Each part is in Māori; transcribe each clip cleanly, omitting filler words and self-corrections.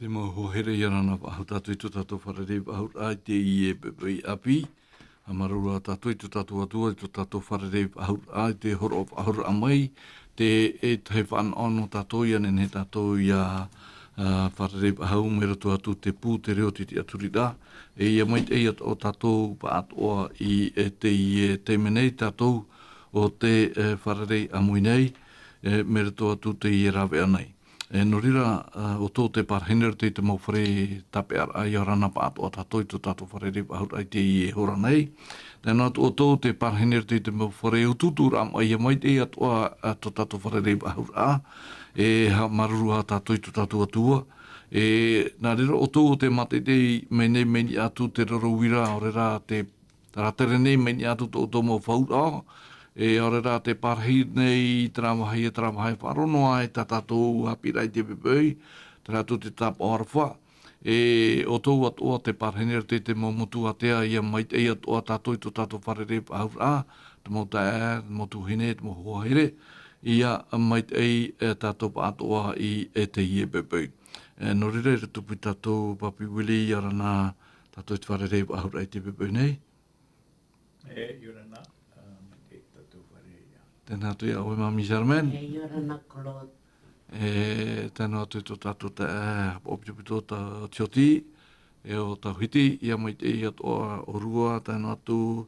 Te mo here yarana pa hau tu tatu wharere pa hau ai te i e pepe api. Amarura tatu i tu tatu atua i tu tatu wharere pa hau ai te horo pa hau amai. Te e te whan ono tatu i ane ne tatu i a wharere pa hau mera tu atu te pū te reo te aturida. E ia mai te o tatu pa atua i te menei tatu o te wharere amui nei. Mera tu atu te i rawe anei. No rira o tō te parhenera te mau whare tape ai rana pa ato atatoi tu tato whare repa haut ai te i e hora nei. Tēnā o tō te parhenera te mau whare ututura ai e mai te atoa to tato whare repa haut a. E ha maruru ha tatoi tu tato atua. Nā rira o tō te mate te mene meni atu te rorowira o rira te taratere nei meni atu tō mau whaura. E ore rā te parhi nei tramahai wharono ai tatatou Haapiiraa te pepei, taratou te tapa orwha. E o tōu atoa te parhenera te motu atea ia mai te atoa tatou i to tatou wharere pa haura, te mo tae, te mo tuhine, te mo hohere, ia mai te tatou pa atoa i te ie pepei. No rire re tupi tatou papi wili i arana tatou i te wharere pa haura i te pepei nei. Yorana. Tēnā tui au e mami Sharman. E yorana Claude. Tēnā tui tō tātou te opitupito ta tioti. E o ta hiti, ia mai te ia toa o rua, tēnā tū,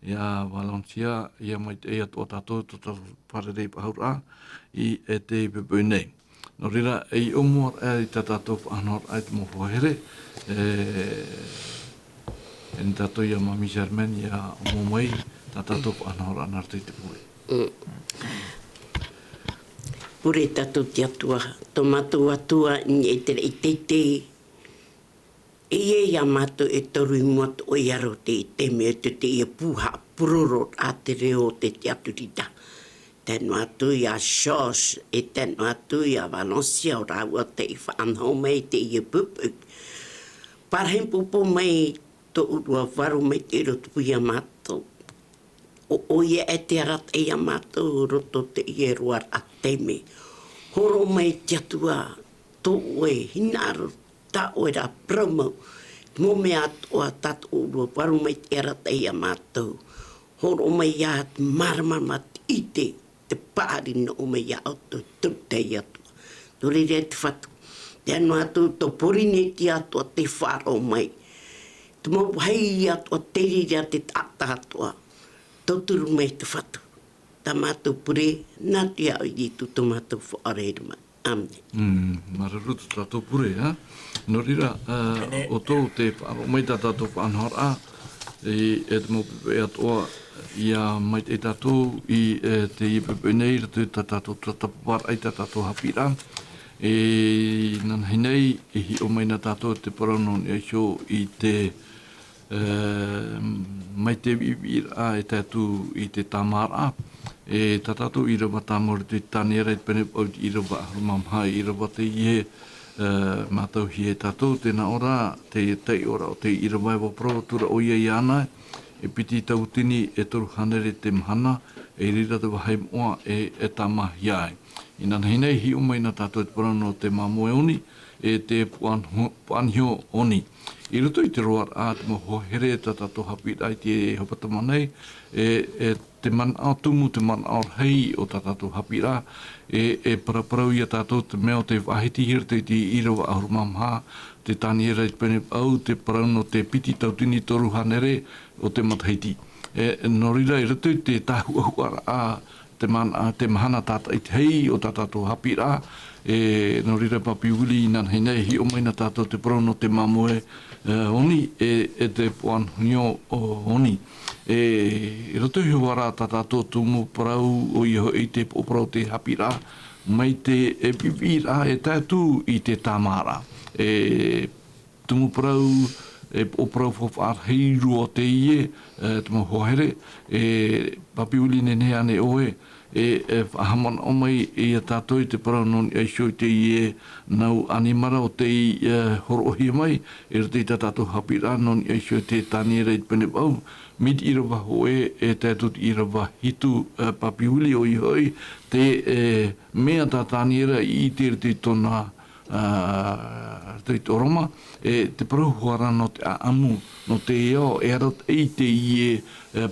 ia Valencia, ia mai te ia toa tātou, tō tātou wharerei pahaura, i e te pepui nei. No rira, e i omuar e ta tātou whanor ai te mo whahere. E ni tātou ia mami Sharman, ia omomai, ta tātou whanor anar te te pui. Pure tatu te atua, tomatu atua ni e te te. E ia matu e toru i motu o iaro te me te ia puha puroro a te reo te aturita. Tēnu atu ia Shos, e tēnu atu ia Valencia o rāua te i whanau mei te ia pupu. Parhen pupo mei to urua waru mei te rotu ia matu. O ia e te arat e a mātou roto te ie ruar a teme. Horo mai te atua, tō oe hinaru, tā oe rā promo. Mō me atoa tatu urua, waru mai te arat e a mātou. Horo mai at maramamat i te pāri no o mai ato, tū te atua. Tori rea te whatu. Te anu atu, tō porine te atua te wharo mai. Te mō hei atua, te rea te tata atua. Toturu mei te whatu. Ta mātou pure, nā te au i tu tō mātou whaarerima. Amen. Mararutu tātou pure, ha? No rira, o tō te whaaro mai tā tātou whanhora, e te mopepe atoa, ia mai te tātou i te iepepe nei, rato tā tātou tatapapar ai tā tātou Haapiiraa. Nan hinei, e hi o mai nā tātou te paranon e xo i te mai te vivira e tatu i te tamara e tatatu i rawa tamora te tanera i pene au i rawa mamhai i rawa te ie matau hi e tatu tēnā ora te tei ora o te i rawa e wapro tura o ia i ana e piti tautini e toru hanere te mahana e rira te wahai moa e tamahi ai. I nana hinei hi umai na tatu e te parano te mamoe oni e te puanhio oni. I roto i te roar a te moho here ta tato Haapiiraa i te hopatamanei te man au tumu, te man au hei o ta tato Haapiiraa e paraparau i a tato te mea o te wahiti hira te irawa ahurumamha, te taniera i pene au, te parauno te piti tautini toru hanere o te matahiti. No rira i roto i te tahuahuara a te mahana tata i te hei o ta tato Haapiiraa, no rira papi uli nan hinei hi o mai na tātou te parauno te mamoe oni e te puanhio oni. E roto hi wara ta tātou tumu parau o iho i te oparau te Haapiiraa mai te pipira e tātou i te tamara. Tumu parau o parau whawharheiru o te ie te mohohere papi uli nene ane oe haman o mai i a tātou i te paranon i aisho i te ie nau animara o te horohi mai e rata i tā tātou Haapiiraa non i aisho i te tāniera i pene pau miti i rawa hoe e tātou i rawa hitu papi uli o i hoi te mea tā tāniera i te rata i tōna te toroma e te prohuara no te amu no te eo e arat e te ie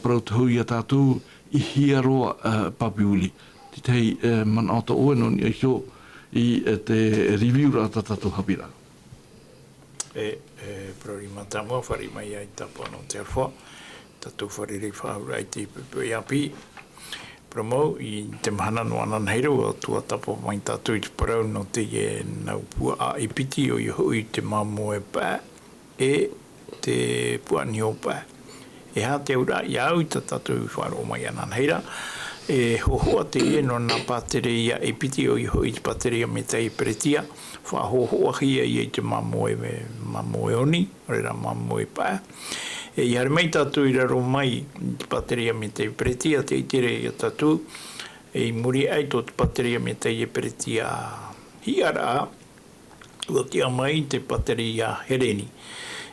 prautuhui a tātou I hiaroa papiuli. Te tei man auto oe no ni aihio I te review rata tātou Haapiiraa. Prori matamua whari mai ai tapo no te arwha. Tātou whari rei whahura I te pepe api. Promau I te mahana no anan heiro o tua tapo mai tātou I te parau no te e nau pua a I piti o I hui te mamo e pā e te pua ni o pā. E hā te ura I au I ta tātou wharo mai anan heira. E hohoa te e no nā pātereia e piti o I hui te pātereia me te I peretia. Wha hohoa hia I te mamoe oni, rera mamoe pā. E I hare mai tātou I raro mai te pātereia me te peretia, te itere I tātou. E I muri ai tō te pātereia me te peretia hiara, ua tia mai te pātereia hereni.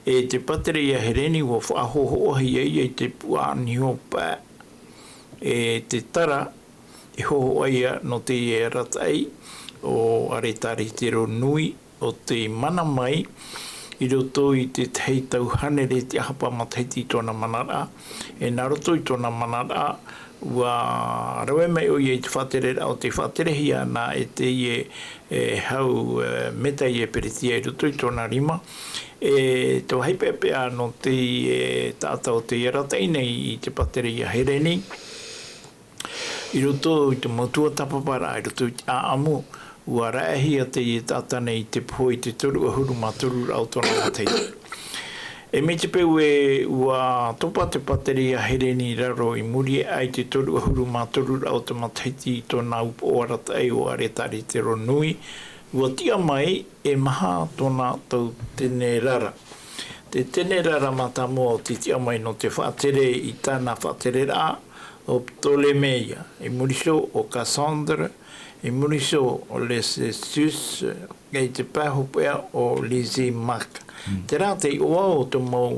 E te pātereia hereni ua whahohoa hia I te puani o pā. E te tara, e hohoa ia no te e ratai, o aretari te ro nui o te mana mai I roto I te tei tau hanere te hapa mataiti tōna manara e nā roto I tōna manara ua rawe mai o I te whaterera o te whaterehia nā e te e hau meta I peretia I roto I tōna rima e tō heipepea no te tāta o te ratai nei I te paterehia hereni I roto I te motua tapapara I roto I te aamu ua raehia te I tātane I te poi te toru ahuru maturu au tōna matei. E me te peu e ua topa te pateria hereni raro I muri ai te toru ahuru maturu au tōna matei tōna upo aratai o aretari te ronui. Ua tia mai e maha tōna tau tene rara. Te tene rara matamo o te tia mai no te whaatere I tāna whaaterera o Ptolemeia. E muriso o Cassandra E muriso o Lessus e te pāhupea o Lysimac. Te rā te oa o te mau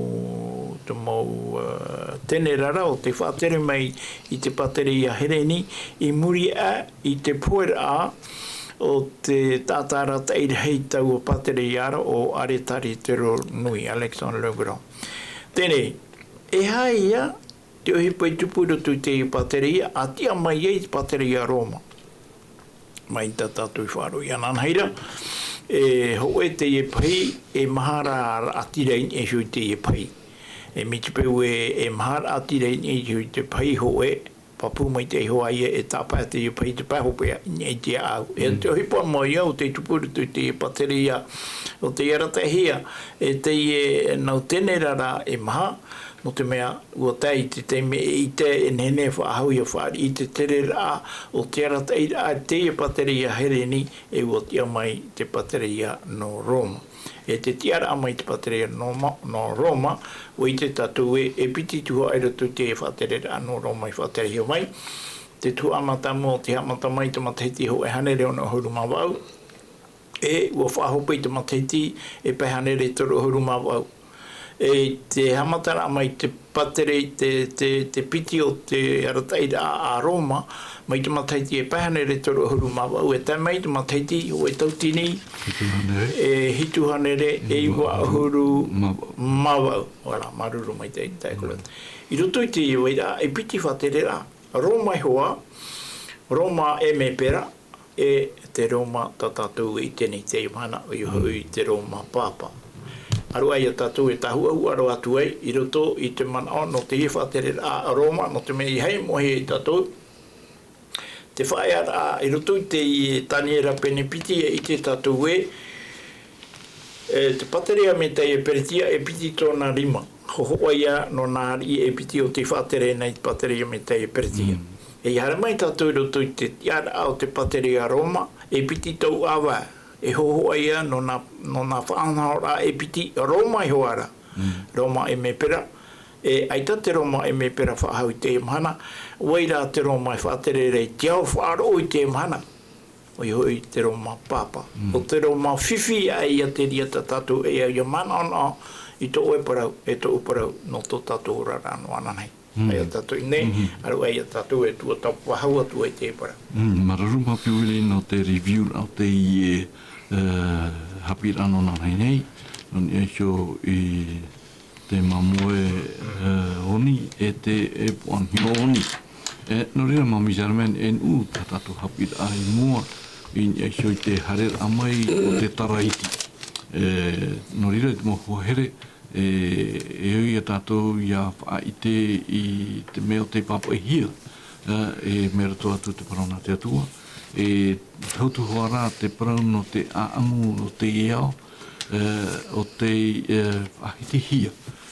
tene rara o te whātere mai I te pateria hereni I muri a I te puera o te tātara teir hei tau o pateria o aretari te ro nui, Alexandre Le Grand. Tēne, e haia te ohipai tupuro tu te pateria a tia mai e te pateria Roma. Mai ta tātou I whāro I anan heira. E hoe te e pai e mahara atirein e hui te e pai. E miti peu e mahara atirein e hui te pai hoe. Papu mai te hoa ia e tāpā te e pai te pahopea e te au. E te hipa mai au te tupuru tu te pateria o te aratahia. E te e nau tene rara e maha. No te mea ua tai te teime I te e nene whaahau ia whaari I te tere rā o te aratai rā te e pateria hereni e ua tia mai te pateria no Roma. E te tiara mai te pateria no Roma o I te tatu e piti tuha aira tu te e whaterera no Roma I whaterehio mai. Te tu amata mo te amata mai te matahiti ho e hane reo no huru mawau. E ua whaahopei te matahiti e pe hane re toro huru mawau. E te hamatara mai te patere te piti o te arataira a Roma mai te mataiti e pahane re toro huru mawau e tai mai te mataiti o e tautini e hituhanere e iwa huru mawau ora maruru mai te kulata I roto I te iwa e piti whaterera Roma I hoa Roma e me pera e te Roma tatatu I tēnei te imana o I te Roma papa Aru ai a tātou e tahuahu aro atu ai I roto I te mana no te hiwhatere a Roma no te mei hei mohe I tātou te whae ara I roto I te taniera penepiti I te tātou e te paterea me te e peretia e piti tōna rima hohoa ia no nāri e piti o te whatere nei te paterea me te e peretia e hara mai tātou I roto I te tiara o te paterea Roma e piti tau awa e hohoa ia no na whaanahora e piti Roma I hoara. Roma e me pera. E aita te Roma e me pera whaahau I te imhana. Waira te Roma e whaatere rei te au whaaro I te imhana. O I hoi te Roma papa. O te Roma whiwhi a ia te ria tātou e au ia mana ona I to oe parau e to uparau no to tātou rara no ananei. Ai a tātou I nei, aru ai a tātou e tua tapu wahau atu e te parau. Mararu mapiuili no te review au te ie Haapiiraa no nā nei, non e sio I te mamoe oni e te e puanhio oni. No rea mami Germain en u tatatu Haapiiraa I mua in e sio I te harer amai o te taraiti. No rea te moho here e oi a tātou ia whaite I te meo te papa hia e mera toa tu te parona te atua e tautu hoara te parau no te aangu o te iao o te ahiti hia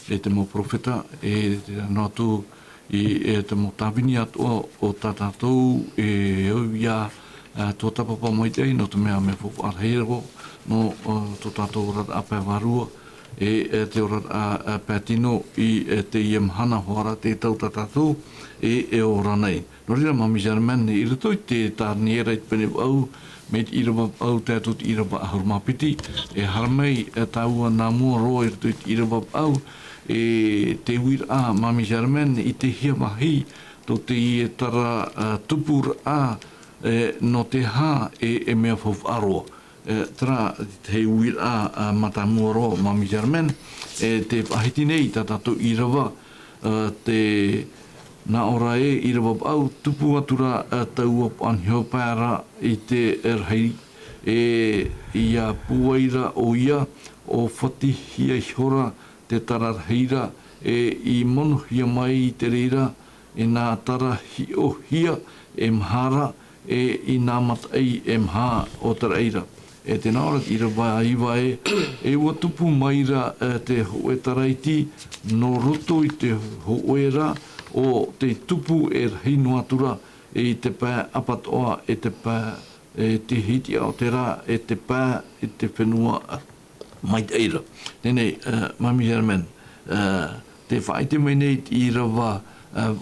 e te mo profeta e te no atu e te mo tawini atua o tātou e oi ia tō tapapa mai tei no te mea me fufu arheiro no tō tātou rata ape warua e te ora a patino I te iemhana hoara te tau tātou e ora nei. No rira mami Germain I rato I te tāniera I pene au me te irawa au te atot irawa ahurumapiti e haramei taua nā mua roa I rato I te irawa au e te wira mami Germain I te hia mahi to te I tara tupura no te hā e mea fofu aroa. Tra te wira matamuaro mami Germain te ahiti nei tātou irawa te nā ora e irawa au tupu atura taua anhio pāra I te erhei ia puaira o ia o whati hia hora te tararheira I monuhia mai I te reira nā tara hi o hia mhara I nā matai mha o taraira. E te nāra I rawa iwa e ua tupu maira te hoe taraiti no roto I te hoera o te tupu hinu atura I te pā apatoa e te pā te hiti o te rā e te pā e te whenua mai teira. Nene, mami Germain, te whaite mai nei I rawa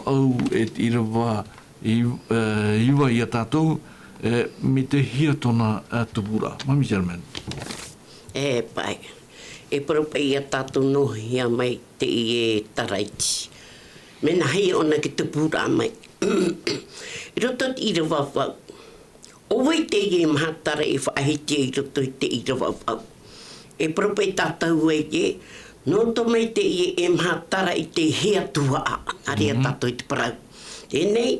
au e I rawa iwa I a tātou me te hia tona tupura. Mami Germain. E pai. E propa I a tātou nohia mai te I e taraiti. Mena hei ona ki tupura mai. I roto I rawa wau. Owai te I e mahatara I whaahiti I roto I te I rawa wau. E propa I tātou e no to mai te I e mahatara I te hea tua a. Ari a tātou I te parau. Tēnei,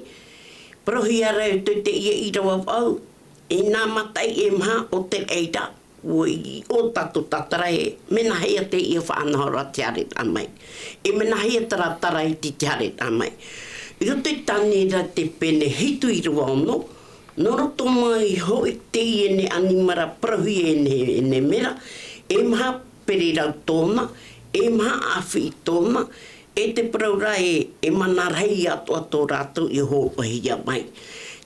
prohi ara e te I rawa au, e nā matai e maha o te eira, o tatu tatara e, mena hea te I whaanahora te are amai. E mena hea taratara I te are amai. I roto I tanera te pene hitu I rawa ono, no roto mai hoi te I ne animara prohi e ne mera, e maha perirau tōna, e maha awhi tōna, e te praura e manarhei ato ato rātou I ho hia mai.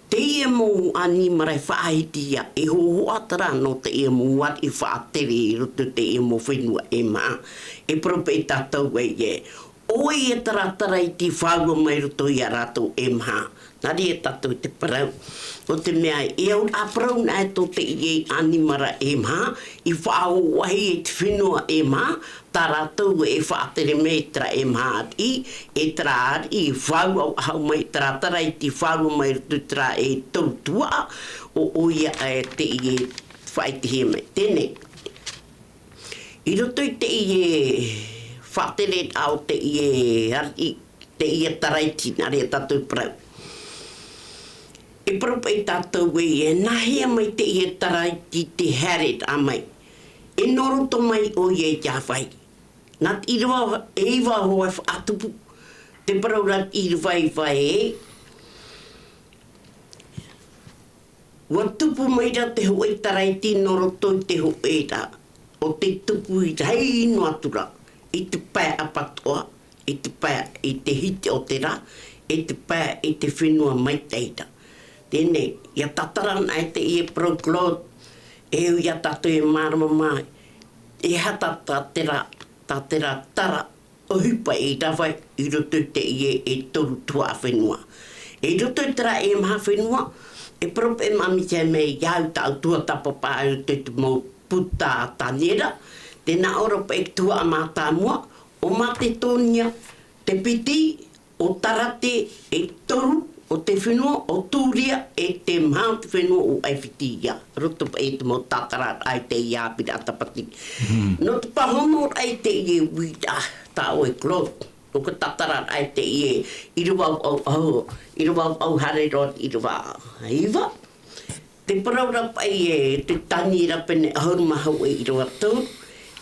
Te ia mō animara I whaahitia e ho atara no te ia mō wat I whaatere I roto te ia mō whenua e maa. E prope I tātou e. Oe e taratara I ti whaua mai roto I a rātou e maa. Nari e tātou te parau. O te mea e au a parau na e tō te I animara e maa. I whaau wahi e te whenua e maa. Tā rātou e whaatere me tra e maari, e tra ari, e whau au hau mai taratara I ti whau mai rutu tra e tautua, o oia e te I e whaite mai. Tēnei, I roto I te I e whaatere au te I e ari, te I e taraiti, nare e tātou prau. E propa I tātou e nahia mai te I e taraiti te haret a mai. E noroto mai o I e jāwhai. Nā irawa e iwa hoa whaatupu. Te paraurat irawa iwa e. Wa tupu mai ra te hoe taraiti no roto I te hoe ra. O te tupu I hei no atura. I te pā apatoa. I te pā I te hiti o te ra. I te pā I te whenua mai teira. Tēnei, ia tatarana e te I e proklot. E hu ia tatu e marama mai. E hata tatera tara o hupa I rawai I roto te I e toru tua whenua. E roto tera e maha whenua, e prope e mami te mei iau tau tua tapapa au te mō puta tanera, te nā oropa e tua a mātā mua, o mate tonia, te piti, o tarate, e toru, o te whenua o tūria e te maha te whenua o Aiwhitia. Roto pa e te mo tatarat ai te Haapiiraa Sabati. No te pahono ai te ie wita ta o e klot. O ka tatarat ai te ie i ruwa au hare rot i ruwa haiva. Te paraura pai e te tangira pene ahuru mahau e i ruwa tau.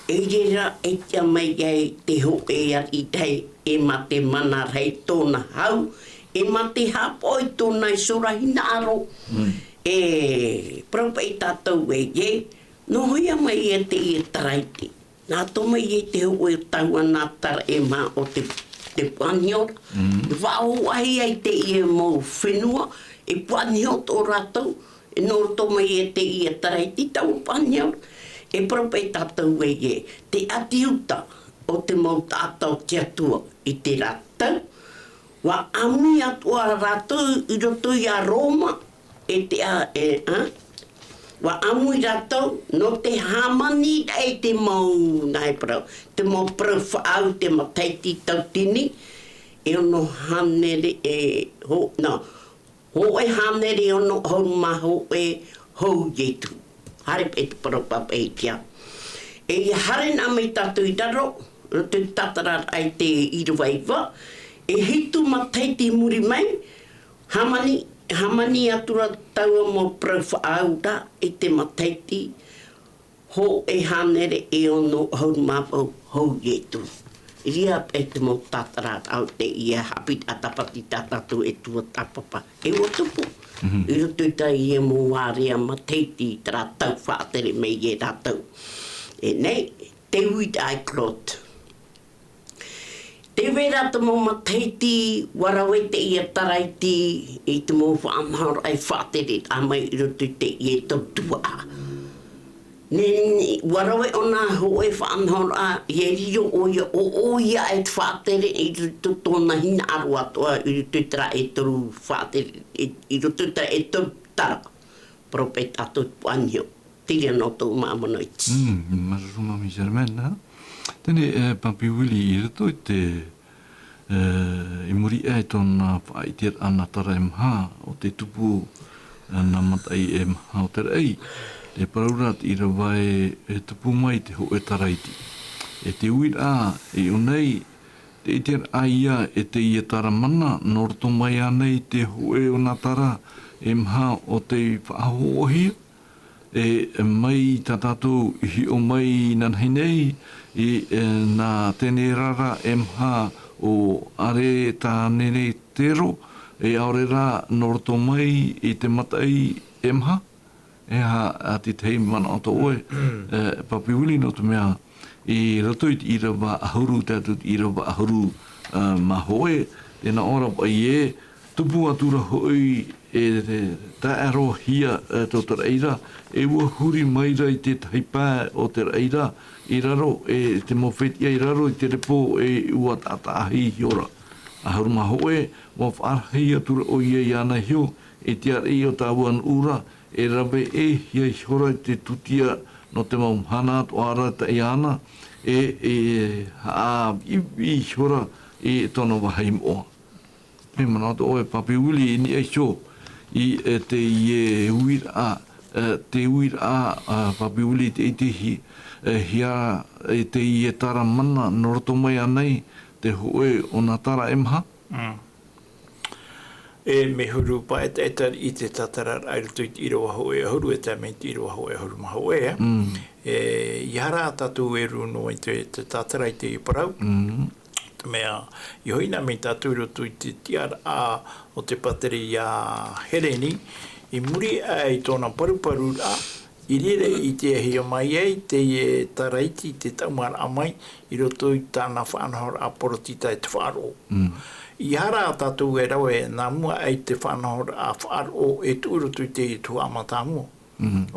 E rera e tia mai ai te ho e ar i tei e ma te mana rei tōna hau. E ma te hapo i tōna i sorahina aro. E paraupa i tātou e ye. No hoia mai e te i e taraiti. Nā tō mai e te ho e taua nā tara e ma o te puaniora. Wao ai ai te i e mō whenua. E puaniora o rātou. E nō tō mai e te i e taraiti tau puaniora. E paraupa i tātou e ye. Te atiuta o te mō tātou te atua i te rātou. Wa ami atua rātou i roto i a Roma. E te Wa amu i rātou no te hamani e te mau nai parau. Te mau parau whaau te mataiti tautini. E ono hanere e ho e hanere ono hou maho e hou yetu. Hare pe te parau papa e tia. E i hare nā mai tātou i raro. No te tatarat ai te iruwaiwa. E hitu mataiti muri mai. Hamani atura taua mo prau whaauta e te mataiti. Ho e hanere e ono hou mapau hou yetu. Ria e te mo tatarat au te ia Haapiiraa Sabati tātou e tua tapapa. E o tupu. I roto i tai e mo wārea mataiti tara tau whaatere me e rātou. E nei, te huit ai klot. Te wera te mo mataiti, warawe te ia taraiti, i te mo whaamahara ai whaatere a mai i roto i te ia tautua a. Neni, warawe o nā hoe whaamahara a, i e rio o ia e te whaatere i roto tōna hina aru atoa, i roto i tara e toru whaatere, i roto i tara e toru tara. Prope tātou puanio. Tira no tō māmanoiti. Maruruma mi semaine, tēne papi wili i roto i te i muri e tōna whaitir ana tara e maha o te tupu na matai e maha o te rei. Te paraurat i rawa e tupu mai te ho e taraiti. E te uira e o nei te itir aia e te i e tara mana norto mai anei te ho e o nā tara e maha o te whaahohia. E mai tātātou hi o mai nanhei nei i nā tēne rara e maha o are tā nere tero e aorera norto mai i te matai e maha. E ha te tei mana o tō oe. Papi wili no te mea i rato i rawa ahuru tātut i rawa ahuru mahoe. Tēnā ora pa i e tupu atura hoi e tā aro hia tō te reira. E ua huri maira i te taipā o te reira. I raro e te mowhetia i raro i te repo e ua tātāhi hiora. Ahuru mahoe, wa whaarhei atura o ia i ana hio. E te arei o tāuan ura. E rawe e hia hiora te tutia no te maumhana to ara te iana e hiora e tono wahai moa. Me mana to oe papi uli ni e sho i te ie uira te uira papi uli te itihi hia e te ie tara mana noroto mai anei te hoe o nā tara emha. E me huru pa e i te tatarar ai rutu i roa hoe huru e te menti i roa hoe huru maha oe. I hara tatu e runo i te tatarai te i parau. Mea, i hoina me tatu rutu i te tiara a o te pateri a Hereni, i muri ai tōna paruparu a, i rere i te hia mai ei, te e taraiti, te taumara a mai, i roto i tāna whanahora a porotita e te wharo. I hara tatu e rau e nā mua ai te whanahora a wharo e tūrutu i te tu amatamua.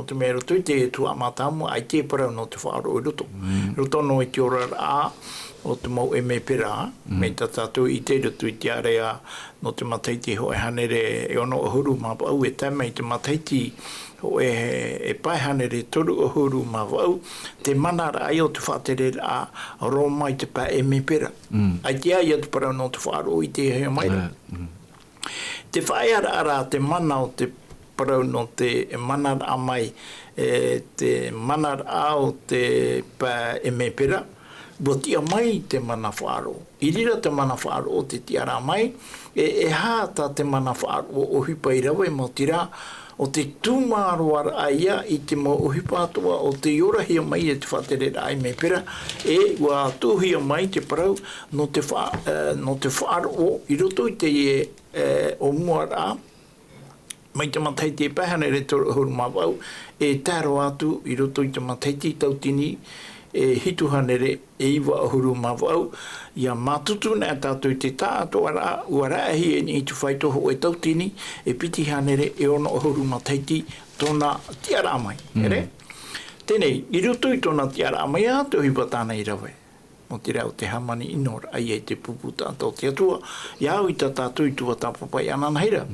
O te mea roto i te tu amatamua, ai te parau no te wharo e roto. Roto no i te ora a, o te mau e me pera, me tatu i te roto i te area no te mataiti ho e hanere e ono ohuru ma wau e teme i te mataiti ho e pai hanere toru ohuru ma wau, te manara ai o te whatere a Roma i te pa e me pera. Ai te ai atu parau no te wharo i te hea maira. te whaeara ara te mana o te parau no te mana a mai, te mana a o te pa e me pera, bo tia mai te mana whaaro. I rira te mana whaaro o te tiara mai, e hāta te mana whaaro o hipa i rawe mo tira, o te tūmāroara a ia i te mo uhipa atua o te iorahia mai e te whaterera ai me pera, e ua tūhia mai te parau no te whaaro i roto i te o muara mai te mataiti e pahana re toro huru mawau, e tāro atu i roto i te mataiti tautini, e hituhanere e iwa ahuru mawau, ia mātutu nea tātou te tātou uara ahi e ni i tu whaitoho e tautini, e piti hanere e ono ahuru mataiti tōna tiara amai, ere? Tēnei, i roto i tōna tiara amai a te hipa tāna i rawe. Mo te reo te hamani inora ai e te pupu tātou te atua, i au i tā tātou i tua tāpapai ananheira.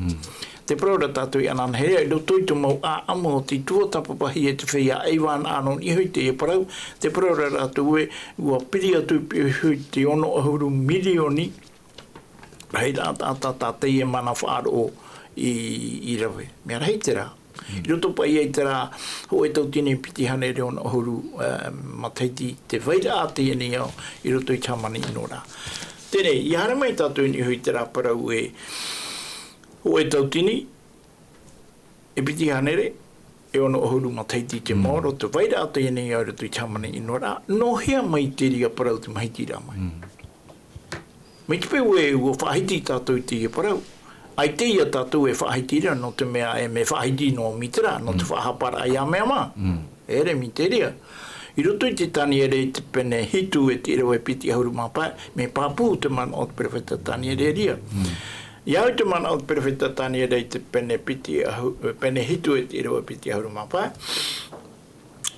Te praura tātou i ananheira, i roto i tō mau a amo o te tua tāpapahi e te whea eiwan anon i hui te e parau, te praura tātou e ua piri atu i hui te ono ahuru milioni, hei rā tā e mana whaaro i rawe. Mea rei te rā. I roto pai e te rā, ho e tau tine piti hane reo na ahuru mataiti te whaira a te ene au, i roto i tamani inora. Tēnei, i hara mai tātou ni hui te rā parau e ho e tau tini, e piti hanere, e ono ahuru mataiti te moro, te waira a te ene au roto i tamani inora, no hea mai te ria parau te mahiti rā mai. Mai te peu e ua whahiti tātou te ia parau. Ai te ia tātou e whahitira no te mea e me whahiti no mitera, no te whahapara ai a mea mā. Ere mi te ria. I roto i te tani ere te pene hitu e te rewe piti ahuru mapa, me pāpū te mana o te perewheta tani ere ria. I au te mana o te perewheta tani ere te pene hitu e te rewe piti ahuru mapa,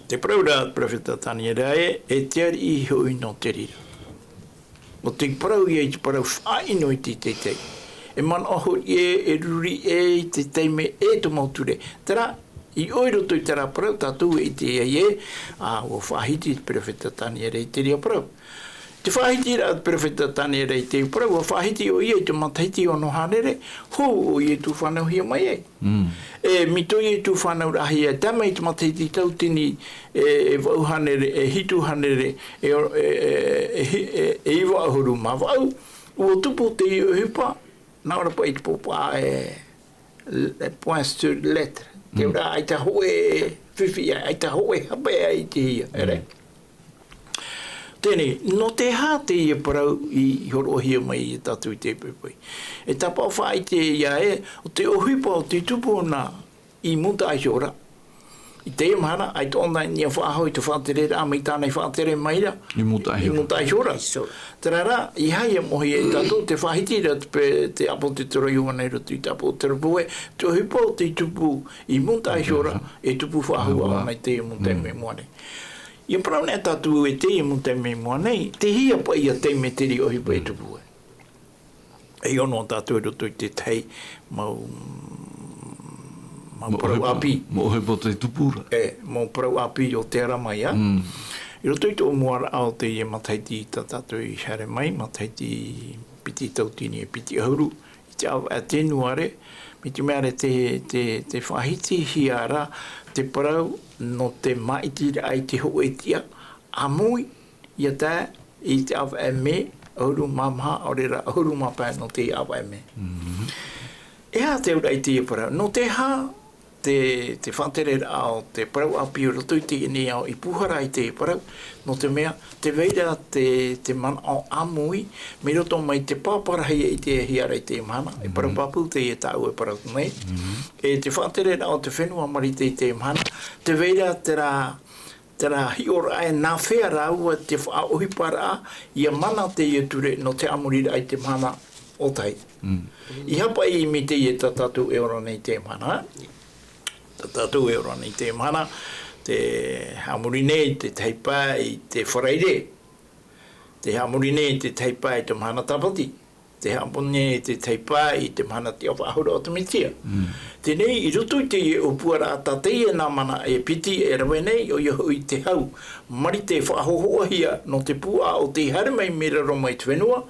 te praura te perewheta tani ere e te ari i hui no te rira. O te parau i te parau whaino i te teitei. E man oho e ruri e te teime e to mauture. Tera, i oiro tui tera parau, tātou e te e o whahiti te perewheta tani ere i te ria parau. Te whahiti ra te perewheta tani ere i te parau, o whahiti o i e te mataiti o no hanere, ho o i e tu whanau hia mai e. E mito i e tu whanau rahi e tama i te mataiti tautini e wau hanere, e hitu hanere, e iwa ahuru ma wau, o tupu te i o hipa, nā ora pa i te popa e points to lettre. Te ora ai ta hoe whiwhi, ai ta hoe hape ai te hia, ere? Tēnei, no te hā te ia parau i horohia mai i tātou i te pepui. E tapau whai te ia o te ohipa o te tupu na i muta ai ora. I te imahana, ai tōna nia whaahoi te whātere rā, mai tānei whātere maira. I muta ai ora. Tērā rā, i haia mohi e tātou te whahiti ra te apo te toro i wana roto i te apo te rapoe, te ohipa o te tupu i muta ai ora, e tupu whaahua mai te muta me moane. I parau nea tātou e te muta me moane, te hia pa ia te me teri ohipa e tupu e. E ono tātou roto i te tei mau parau api. Mo ohipa te tupura. Mo parau api o te aramai a. I roto i tō muara ao te ie mataiti ta tātou i hare mai, mataiti piti tautini e piti ahuru. I te au a tenuare, mi te meare te whahiti hiara, te parau no te maitira ai te hoetia, amui, ia tā, i te au a me, ahuru mamha, orera ahuru mapa no te au a me. E hā te ura i te parau, no te hā, te whantere ao te parau api o roto i te ene ao i puhara i te parau, no te mea, te veira te mana ao amui, me roto mai te pāparahi i te hiara i te mana, e parau papu te e tāu e parau nei, e te whantere ao te whenua marite i te mana, te veira tera hiora e nā whea rāua te whaohipara ia mana te ieture no te amurira i te mana o tai. I hapa i mi te i ta tātou e ora nei te mana, tātou e ora nei te mana, te hamurine te teipa i te whareire, te hamurine te teipa i te mana tapati, te hapone, te teipa, i te mana te awahura o te mitia. Tēnei, i roto i te o puara a tatei e nā mana e piti e rawe nei o ia hui te hau. Mari te whahohoahia no te pua o te hare mai mera roma i te whenua,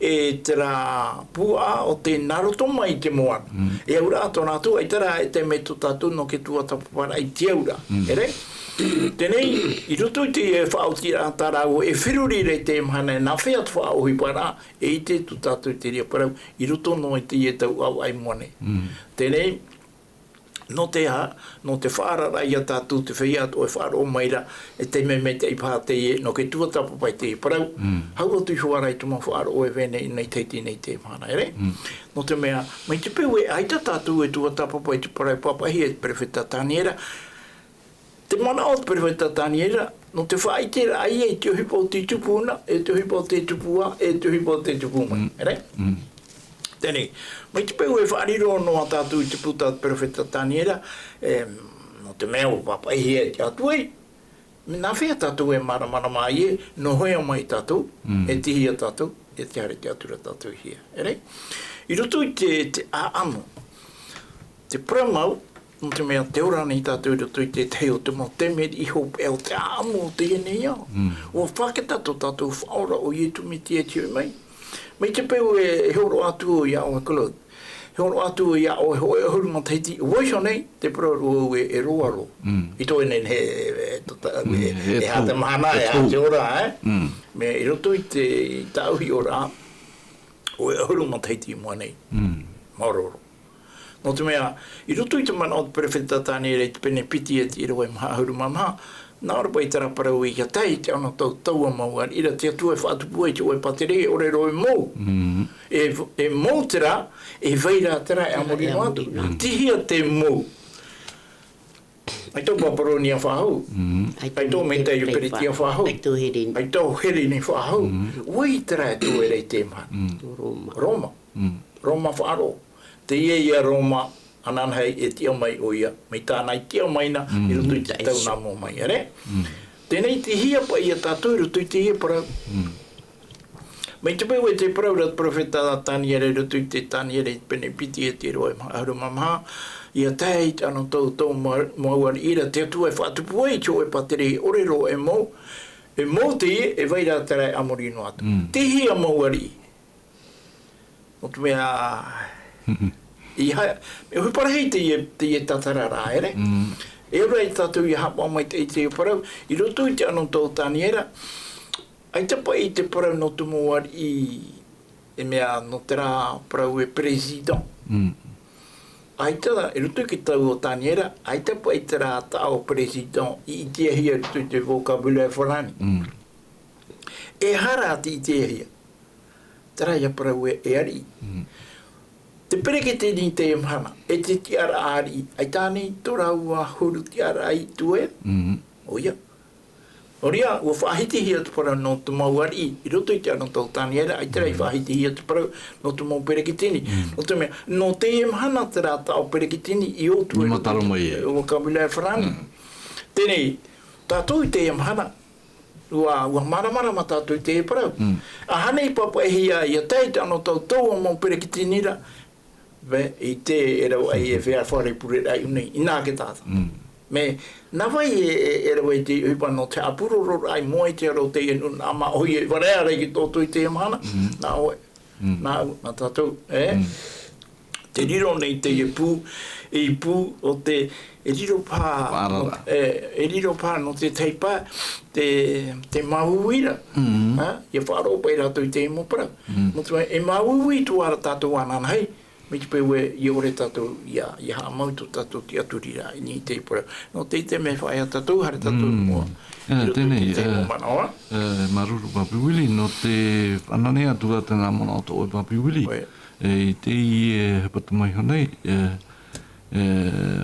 e tera pua o te naroto mai te moana. E aura ato nātu, ai tara e te me to tātou no ke tua tapapara i te aura. Ere? Tēnei, i roto i te whaotira a tarau e whiruri rei te mhana e nā whea te whaohi para e i te tu tātou te ria parau i roto no i te e tau au ai moane. Tēnei, no te whaarara i a tātou te whia o e whaaro o maira e te me te ipaha te e no ke tua tapapai te e parau. Hau atu huara i tuma whaaro o e vene i nei teiti nei te mhana, ere? No te mea, mai te peu e aita tātou e tua tapapai te parau papahi e perewheta tāniera. Te mana o te perewheta tāniera, no te whaitera ai e te ohipo o te tupuna, e te ohipo o te tupua, e te ohipo o te tupuma, ere? Tēnei, mai te peu e whaariro no a tātou i te puta perewheta tāniera, no te mea o papai e te atuei, nā whea tātou e maramara mai e, no hoi mai tātou, e tihi a tātou, e te hare te atura tātou hia, ere? I roto i te āano, te pramau, no te mea te ora nei tātou i roto i te teo te mo te meri iho e o te āmo o te ene ia. O whaketato tātou whaora o ietu mi te tiu mai. Mai te peu e horo atu o ia o e kolo. Horo atu o ia o e hoe huru ma Tahiti. Waisho nei, te proro e roaro. I tō ene e hata mahana e hate ora, Me i roto i te tauhi ora o e huru ma Tahiti mua nei. Mauroro. No te mea, i roto i te mana o te perewheta tāne rei te pene piti e te irawa i maha huru mamaha, nā ora pai tara parau i kia tei te ana tau taua mauar, ira te atua e whaatupua i te oe patere e ore roi mou. E mou tera, e veira tera e amorino atu. Tihia te mou. Ai tau paparoni a whahau. Ai tau me tei o periti a whahau. Ai tau here ni whahau. Ui tera e tue rei te maha. Roma. Roma whaaro. Te ia Roma, ananhei e tia mai o ia. Mei tānai tia mai na, i roto i te tau nā mō mai, ere? Tēnei te hia pa ia tātou, i roto i te hia parau. Mei te peu e te parau rat profeta tāniere, i roto i te tāniere, i pene piti e te roe maharu mamaha, ia tei te ano tau mauari ira, te atua e whaatupu e te oe patere, ore ro e mou te e veira tera e amorino atu. Te hia mauari. O tu mea... me hui parahei te ie tatarara, ere? E ora i tātou i hapa mai te parau, i roto i te ano tau tāniera, ai tapa i te parau no tu moar i e mea no te rā parau e president. Ai tada, i roto i ki tau o tāniera, ai tapa i te rā tau president i te hia roto i te vocabulaire whanani. E hara ati i te hia. Tara ia parau e ari. Te pereke te ni te mhana, e te tiara ari, ai tānei tora ua huru tiara ai tue. Oia. Oria, ua whahiti hia te parau no te mauari, i roto i te ano tau tāniera, ai tera i whahiti hia te parau no te mau pereke tini. No te mea, no te mhana te rā tau pereke tini i o tue. O kabulea wharani. Tēnei, tātou i te mhana, ua maramara ma tātou i te parau. A hanei papa e hia i a tei te ano tau o mau pereke tinira, i te e rau ai e whea whare pure ai unei, i nā ke tāta. Me, nā vai e rau ai te uipa no te apuroro ai moe te rau te enu, nā ma oi e warea rei ki tōtoi i te mahana, nā oe, nā tātou, te riro nei te e pū o te e riro pā, no te teipa, te mahuira, ia wharo pai rato i te mo parau. E mahui tu ara tātou ananhei, me te peu e i ore tātou ia haa mautu tātou te aturira i ni te parau. No te me whaia tātou, hare tātou mua. Tēnei, maruru papiwili, no te ananea tua te ngā mona o tō e papiwili. I te i hepatu mai honei,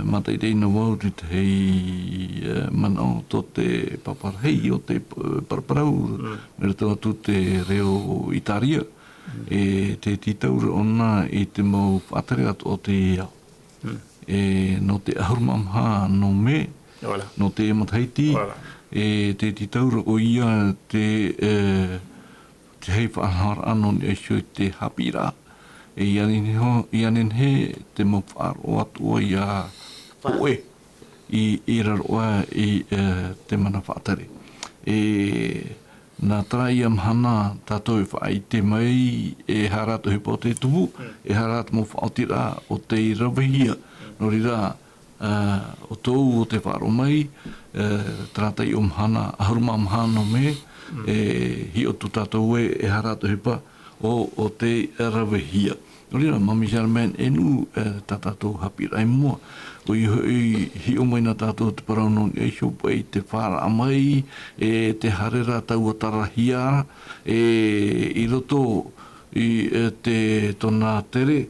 mata i te ina wau te hei mana o tō te paparhei o te parparau, mera tō atu te reo Itaria, e te titaura ona i te mau whatere atu o te ia. No te ahurumamha no me, no te Tahiti, e te titaura o ia te te hei whanhara ano ni eisio te Haapiiraa. E ianin he te mawharo atua ia oe i raroa i te mana whaatare. Nā trai am hana tātou e whaai te mai e harato he po te tupu, e harato mo whaotira o te rawahia. Nori rā, o tōu o te wharo mai, tātai o mhana, ahuruma mhana me, hi o tu tātou e harato he pa o te rawahia. Nori rā, mami Charmaine, nu tātou Haapiiraa mua. O hi o mai nā tātou te parauno e shopa i te whara amai, te harera tau o tarahia, i roto i te tona tere,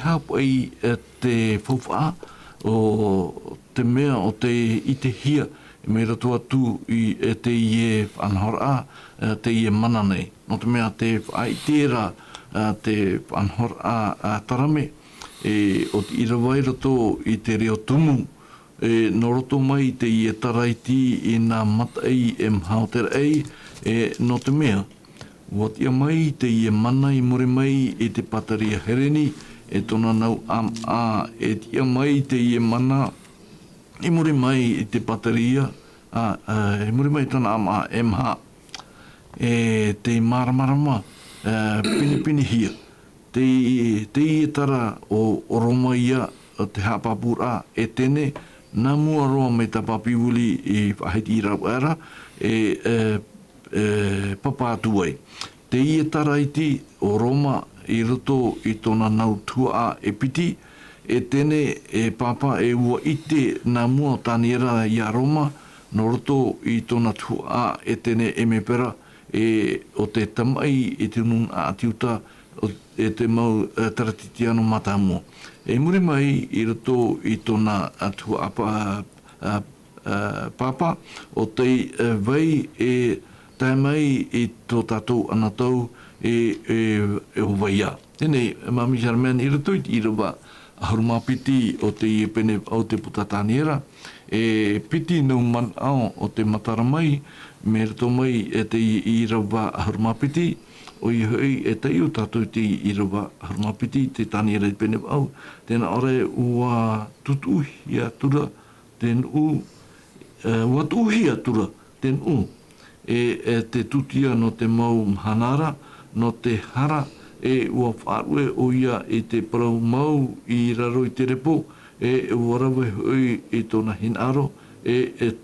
hapa i te whawha o te mea o te i te hia, me roto atu i te ie whanhora, te ie mana nei. No te mea te whai tērā, te whanhora tarame, o te irawai roto i te reo tumu, no roto mai te i e taraiti i nā matai e mhaotera ei, no te mea. Wat ia mai te i e mana i more mai i te pataria hereni, e tona nau am a, e ia mai te i e mana i more mai i te pataria, e more mai tona am a e mha, te maramarama, pini hia. Te i tara o roma ia o te hapapura e tene, nā mua roa me ta papiwuli i whahiti i rauera, papātuai. Te i tara iti o roma i roto i tona nau tua e piti, e tene e papa e ua ite nā mua tāniera i a roma, no roto i tona tua e tene e me pera, o te tamai i te nun a tiuta, e te mau taratitiano matamua. E muri mai i roto i tona atua papa o te vai e tae mai i tō tātou anatau e huwaia. Tēnei, Mami Charmaine, i roto i rawa ahuruma piti o te i pene au te putatāniera, e piti nau man ao o te mataramai, me roto mai e te i rawa ahuruma piti, o i hoi e tei o tātou te i rawa harumapiti, te tāniera i pene au, tēnā ore ua tutuhi atura, ten u, ua tuhi atura, ten u, te tutia no te mau mhanara, no te hara, ua whaarue o ia i te parau mau i raro i te repo, ua rawe hoi i tōna hinaro,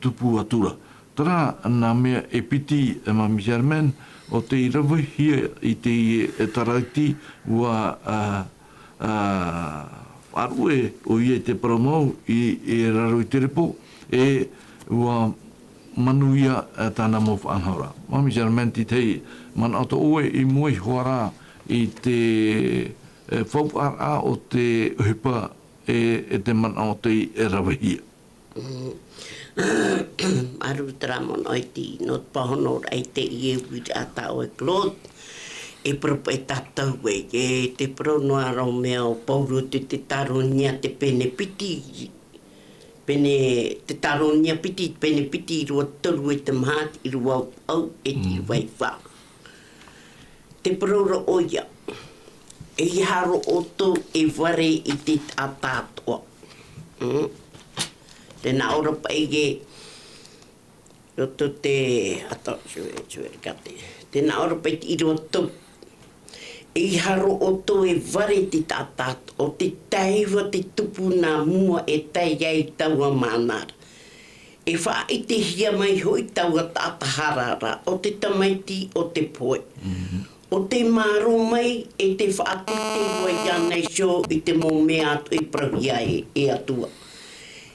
tupu atura. Tara, nā mea e piti, Mami Charmaine, o te irawahia i te taraiti ua wharue o ia te paramau i raro i te repo ua manuia tāna mo whanhora. Mami Charmaine ti tei man ato oe i mua i hoara i te whauara o te uhipa e te man o te rawahia. Aru tramon oi ti not pahonor ai te ie wit ata o klot e propo e tatau e te prono aro mea o pauro te taronia te pene piti te taronia piti pene piti rua tolu e te mahat i rua au e ti wai wha te proro oia e haro oto e ware i te atatoa tēnā ora paige roto te ato kate tēnā ora paige i roto e haro oto e ware te tatat o te taiwa te tupu nā mua e tai ai taua mānara e wha i te hia mai hoi taua tātaharara o te tamaiti o te poe o te maro mai e te whaati te wai anei sho i te mō mea atu i prahia e atua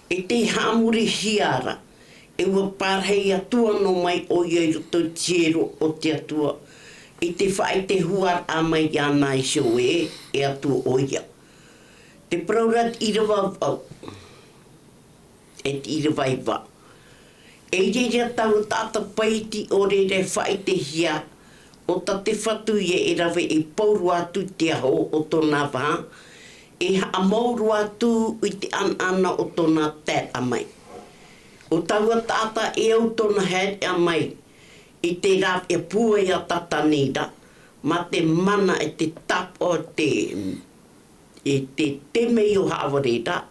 e te hamuri hiara, e ua parhei atua no mai o iei roto tiero o te atua, e te whae te huar a mai ana i sio e atua o ia. Te praurat i rawa au, e te i rawai wa. E reira tau tata paiti o re whae te hia, o ta te whatu e rawe e pauru atu te aho o tona wā, e a mauru atu i te ana o tona tat a mai. O taua tata e au tona hat a mai, i te rap e pua i a tata nida, ma te mana e te tapo te me o hawareta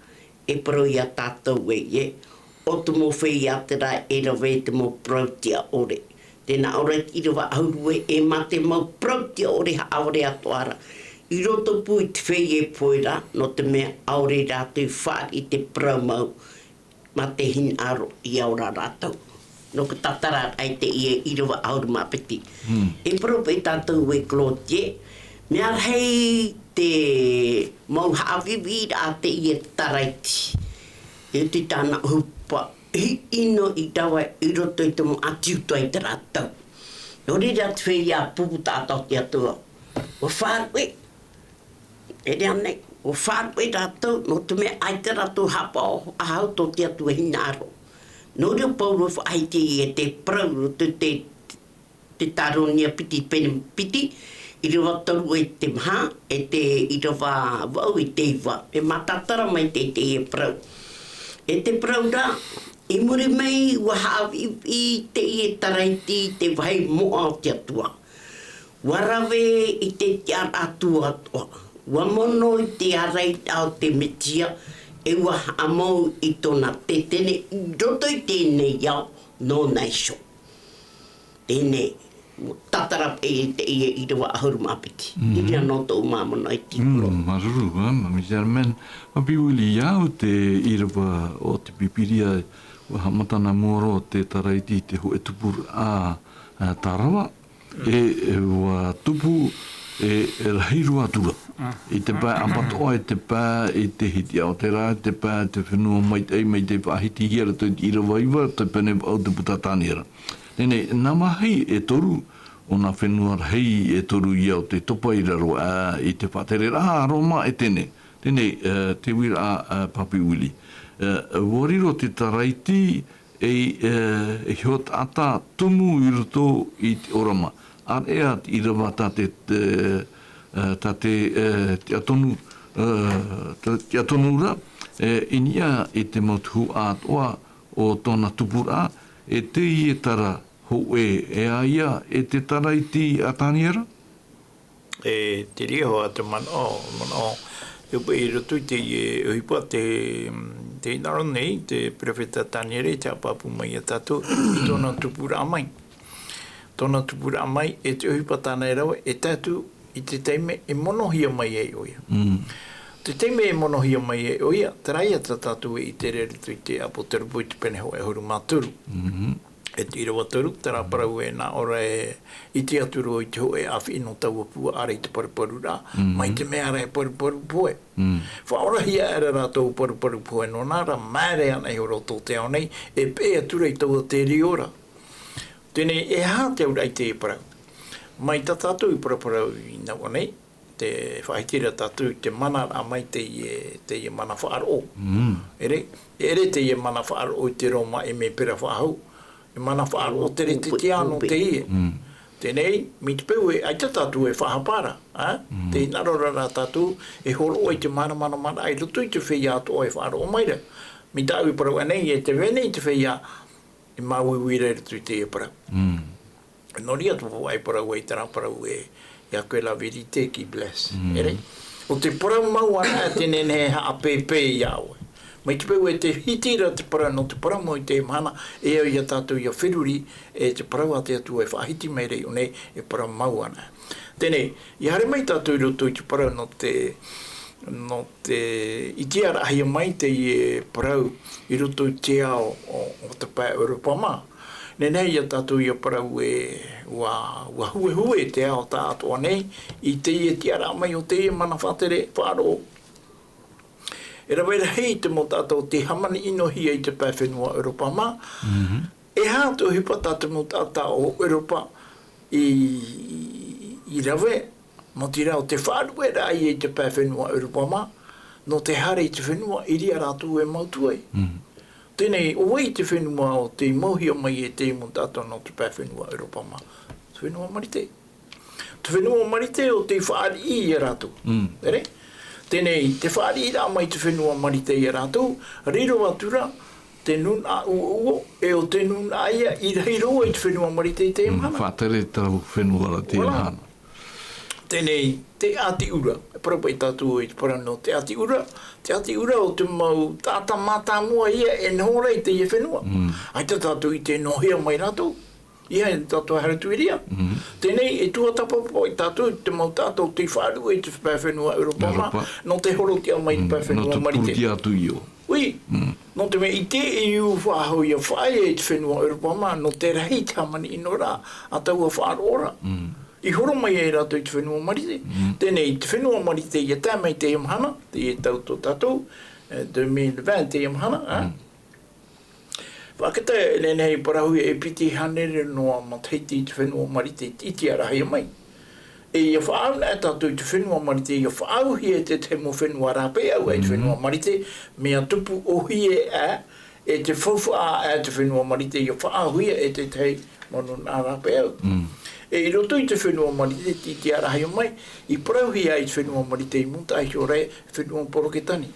e pro ia tātou e o te mo whei atera e rawe te mo prautia ore. Tēnā ora i rawa aurue e ma te mo prautia ore haore atoara. I roto pui te whei e poira no te mea aore rātou whaar i te praumau ma te hin aro i aura rātou. No ka tatara ai te i rawa auru mapeti. E prope tātou e klotie, mea hei te mau haawiwi a te i e taraiti. E te tāna hupa, ino i tawa i roto i te mo atiuto i te rātou. No rira te whei a pupu tātou te atua. O whārwe, e rea nei, o whārwe rātou, no te mea ai te rātou hapa o ahau tō te atua hinaro. No reo pauro whaiti e te prau, te taronia piti pene piti, i rewa toru e te maha, e te i rewa wau i te iwa, e matatara mai te e prau. E te prau rā, i muri mei ua hawi i te e taraiti te wahai moa o te atua. Warawe i te tiara atua atua. Ua mono i te areit au te Média, e ua amau i tōna te tene, roto i tēnei iau, no naisho. Tēnei, mo tatara e te i rewa ahuru mapiti. I rea no tō māmana i tīpuro. Maruru, mami Germain. Mapiwili iau te i rewa o te pipiria, ua hamatana moro te taraiti te ho e tupur a tarawa, e ua tupu e rahirua tua. I te pā ampatoa e te pā e te hiti au te rā, te pā te whenua mai te whahiti hiera tō i rawa iwa, te pene au te putataniera. Nene, nā mahei e toru, o nā whenua hei e toru i au te topa i raro i te whatere rā, roma e tene. Tene, te wira a Papi Wili. Wariro te taraiti e hiot ata tumu i roto i te orama. Ar ea i rawa ta te atonu ra, inia e te mautuhu atoa o tōna tupura, e te i e tara ho e aia e te taraiti ataniera? E te ria a te mana i roto i te uhipa te inaro nei, te prefeta taniere, te apapu mai a tātou, i tōna tupura amai. Tōna tupura amai e te uhipa tāna e rawa, e tātou i te teime e monohia mai e oia. Te teime e monohia mai e oia, taraia ta tātou i te reretu i te apoterupu i te peneho e huru māturu. E te irawa turu, tera parau e nā ora i te aturu i te ho e awhi ino taua pua ara i te paruparu rā, mai te mea ara e paruparu pue. Whaora hia era rātou paruparu pue no nāra, maere ana i horo tō te ao nei, e pē atura i taua te riora. Tēnei e hā te aura i te e parau. Mai ta tātou i paraparau i naua nei, te whaitira tātou te mana a mai te i mana whaaro. Ere te i mana whaaro i te roma e me pera whaahau. E mana whaaro o te re te te ano te ie. Tēnei, mi te peu e aita tātou e whahapara. Te inarora rā tātou e horo o i te mana ai roto i te whea ato o e whaaro o maira. Mi tāu i parau anei e te vene i te whea e mauiwira roto i te e parau. Nori atu ai parau e tera parau e ia koe la verite ki bless. O te parau mau ana e tēne ne ha a pepe i aue. Mai te peu e te hitira te parau no te parau mo i te mana e au ia tātou ia whiruri e te parau a te atu e whahiti mai rei o nei e parau mau ana. Tēnei, i hare mai tātou i roto i te parau no te i te ara ahia mai te i parau i roto i te ao o te pai Europa mā. Nenei ia tātou ia parau e ua hue te ao tā atoa nei i te i te ara mai o te mana whatere whaaro. E raweira hei te mo tātou te hamani inohia i te pai whenua Europa mā. E hā te hipa tātou mo tātou o Europa i rawe mo te rao te whāruera rai i te pai whenua Europa mā no te hare i te whenua i ria rātou e mautuai. Tēnei, o wei te whenua o te mohia mai e te mo tātou no te pai whenua Europa mā. Te whenua marite. Te whenua marite o te whaari i e rātou. Tēnei, te whaari i rā mai te whenua marite i e rātou, riro atura, te nun a uo, e o te nun a ia i reiro i te whenua marite i te mana. Whātere tau whenua ra te mana. Tēnei, te ati ura, parapai tātou i te parano, te ati ura o te mau tāta mata mua ia e nōrei te ia whenua. Ai tā tātou i te nohea mai rātou, ia e tātou haratu iria. Tēnei, e tua tapapa i tātou, te mau tātou te whāru e te whenua Europama, no te horo te mai te whenua marite. No te pūti atu i o. Ui, no te mea i te e iu whāhau ia whae e te whenua Europama, no te rahi te hamani ino rā, a taua whāro ora. I horo mai e rātou i te whenua marite. Tēnei, te whenua marite i a tāmei te iamhana, te e tau tō tātou, 2020 te iamhana. Whakata e lenei parahui e piti hanere noa ma Tahiti i te whenua marite i te arahi mai. E ia whaau na e tātou i te whenua marite, ia whaau hi e te te mo whenua rāpe au e te whenua marite, mea tupu o hi e te whauwha e te whenua marite, ia whaau hi e te tei monu nā rāpe au. E i roto i te whenua marite ti te arahi mai, i parauhi ai te whenua marite i munta ai o rei whenua poroketani.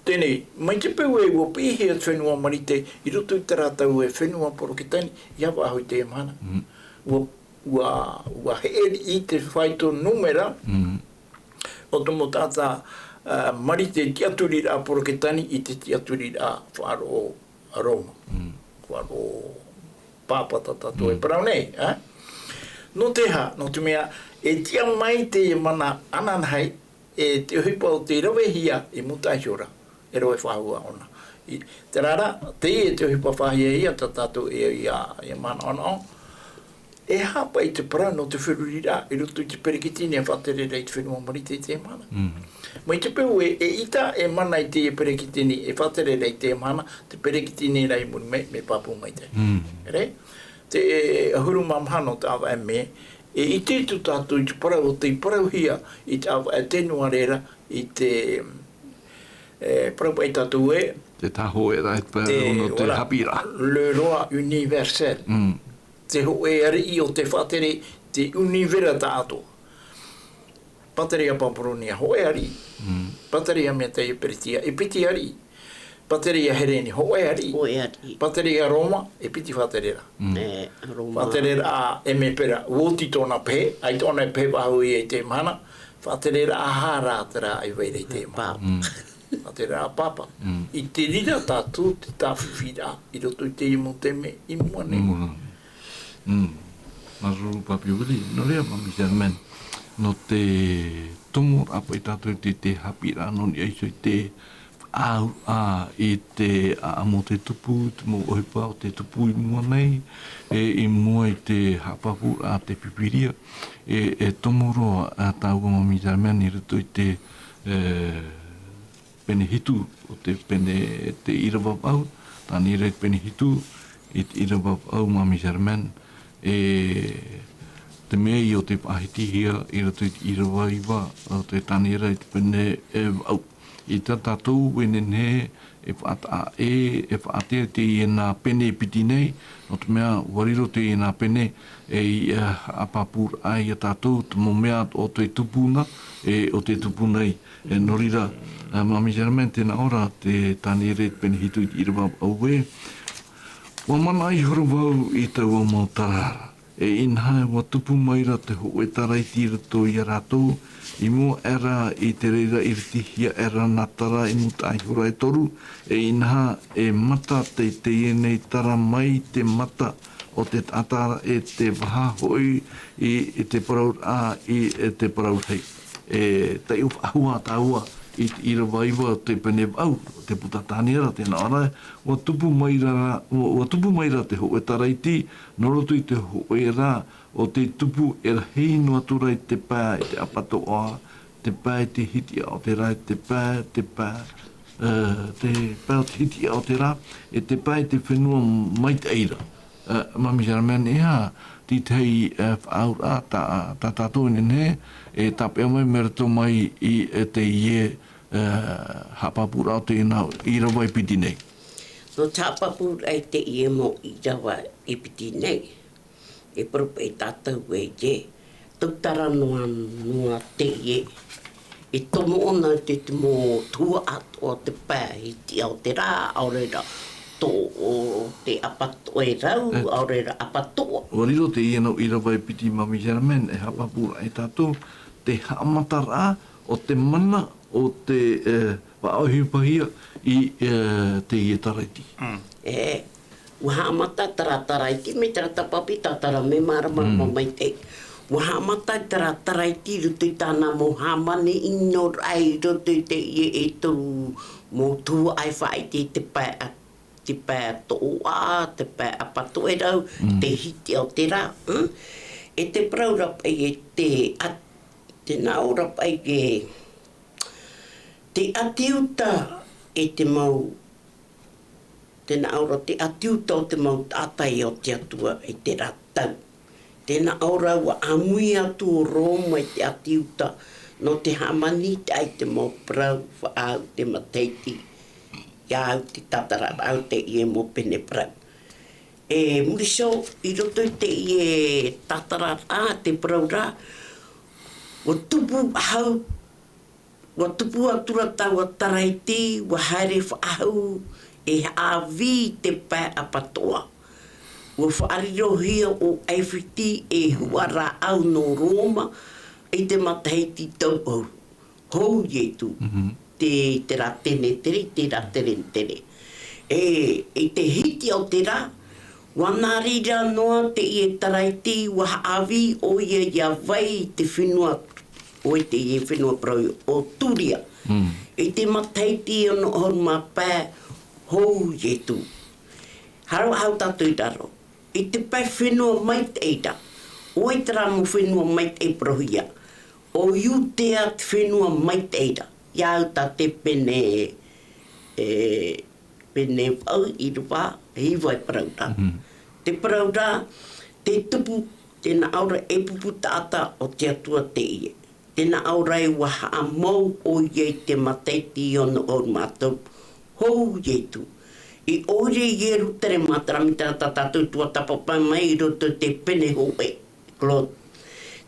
Tēnei, mai te peu e ua pihi a te whenua marite, i roto i te rātau e whenua poroketani, i awa aho i te emana. Ua heeri i te whaito numera, o tomo tāta marite ti aturi rā poroketani i te ti aturi rā whāro a Roma. Whāro pāpata tātou e parau nei. No te ha, no te mea, e tia mai te mana ananhai, e te hipa o te rawe hia e mutai ora, e roe whahua ona. Te rara, te e te hipa whahia ia, ta tātou e ia mana ona. E hapa i te parau no te whirurira, e roto i te perekitini e whatere rei te whenua marite i te mana. Mai te peu e ita e mana i te perekitini e whatere rei te mana, te perekitini rei muni me papu mai te. Te ahuru mamhano te awa e me, e i te tu tātou i te parau o te parau hia i te awa e tenua rera i te parau pai tātou e te taho e rai no te Haapiiraa. Le roa universel. Te ho e ari i o te whatere te univera tātou. Patere a Pamparonia, ho e ari. Patere a mea te peritia, e piti ari. Patere a Hereni, ho e ari. Patere a Roma, e piti whaterera. Whaterera a Emepera, woti tōna pe, ai tōna pe wahu i e te mana, whaterera a Hārātara ai weire i te mana. Whaterera a Papa. I te rira tātou te tāwhiwhira, i roto i te imu te me, i mua ne. Maru papi uri, no rea mami sermen, no te tumor apa i tātou te Haapiiraa, no ni aiso i te au i te mo te tupu, te mo ohipa o te tupu i mua nei, i mua i te hapapu a te pipiria, e tomoro a tāua mami sermen i rito i te pene hitu, o te pene te irawapau, tāni rei pene hitu, i te irawapau mami sermen, te mea i o te pahitihia i rato i te irawaiwa o te tanira i te pene au. I te tātou wenene e whaatea te i nā pene piti nei, no te mea wariro te i nā pene i apapur ai a tātou, te mo mea o te tupuna o te tupuna i. Norira, mami Jermaine, tēnā ora te tanira i te pene hitu i te irawaiwa au e. Wa mana i horo wau i tau o mau tarara. E inhae wa tupu maira te ho e tarai tira tō i a rātou, i mua era i te reira i ritihia era natara i muta ai hora e toru, e inha e mata te ienei tara mai te mata o te atara e te waha hoi i te paraur a i te paraur hei. E te uwha ahua tāua i te irawaiwa te pene au, te putatāniara tēnā arai, wa tupu maira te ho e taraiti, norotu i te ho e rā, o te tupu e hei no atura i te pā, i te apato oa, te pā i te hiti o te rā, te pā o te hiti o te rā, e te pā i te whenua mai te eira. Mami Jermaine, ti tei whaur a tā tātou nene, e tāpea mai merato mai i te ie hapapura o te irawa i piti nei. No tāpapura i te ie mo irawa i piti nei, e propa i tātou e je, tautara noa te ie, e tomo ona te mo tua ato o te pā, i te ao te rā, aurera, apato o te apato e rau, aore ra apato. Wariro te ia no ira vai piti mami seramen e hapapura e tātou te haamatara o te mana o te whaohipahia i te ia taraiti. Ua haamata taraiti me taratapapi tatara me marama mai te. Ua haamata taraiti rutu tāna mo hamane ino rai rutu te ia e tau mo tu ai whai te pai te pai toa, te pai apato e rau, te hiti o te rā. E te praurap e te naurap e te atiuta e te mau, te naura te atiuta o te mau tātai o te atua e te ratau. Te naura wa amui atu o Roma e te atiuta no te hamanita ai te mau prau whaau te mateiti. Ia au te tatara au te ie mo pene prau. E muriso, i roto i te ie tatara te prau rā, wa tupu ahau, wa tupu atura tau a taraiti, wa haere whaau, e avi te pai apatoa. Wa whaarirohia o Aifiti e huara au no Roma, i te mataiti tau au. Hou ietu. Te rā tene tere, te rā tere tere. E te hiti o te rā, wanarira noa te ie taraiti, wa haawi o ia vai te whenua, o te ie whenua prau, o Turia. E te mataiti ono hon mā pā, hou ietu. Haro hau tatu i raro. I te pai whenua mai te eira, o i tera mo whenua mai te prohia. O iu te at whenua mai te eira. Iau ta te pene au i rupa, hiwa e praura. Te praura, te tupu, tēnā aura e pupu tāta o te atua te ie. Tēnā aura e waha a mau o iei te mateiti i ono o mātou. Hou iei tu. I ore i e rutere mātarami tata tātou tua tapapai mai i roto te pene ho e. Klot.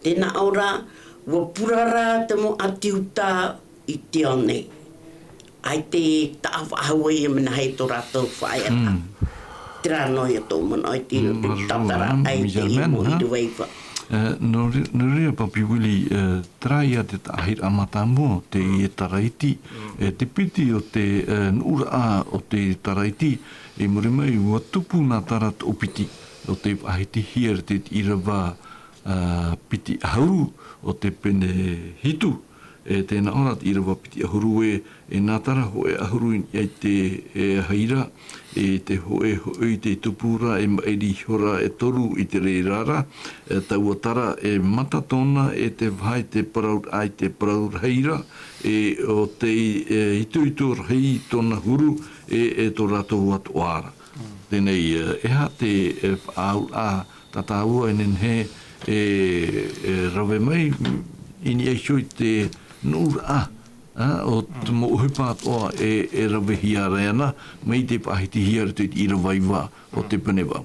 Tēnā aura, wa purara te mo atiuta i te anei. Ai te tāwhahua i mana hei tō rātou whaeata. Te rā noi a tō mana ai tino te tatara ai te imo i duweiwa. No rea papi wili trai a te tahir amatamu te i taraiti. Te piti o te nura a o te taraiti e muri mai ua tupu nā tarat o piti o te ahiti hier te irawa piti ahuru o te pene hitu. Tēnā ora te irawa piti ahuru e nā tara ho e ahuru i te haira te hoe i te tupura e maeri hora e toru i te reirara tauatara e matatona e te vai te paraur ai te paraur haira o te hitu rei tona huru e tō rato atu ara. Tēnei eha te au a tataua enen he rawe mai ini e shui te nura o te mo uhipa atoa e rawe hiara ana, mai te pahiti hiara te irawaiwa o te penewau.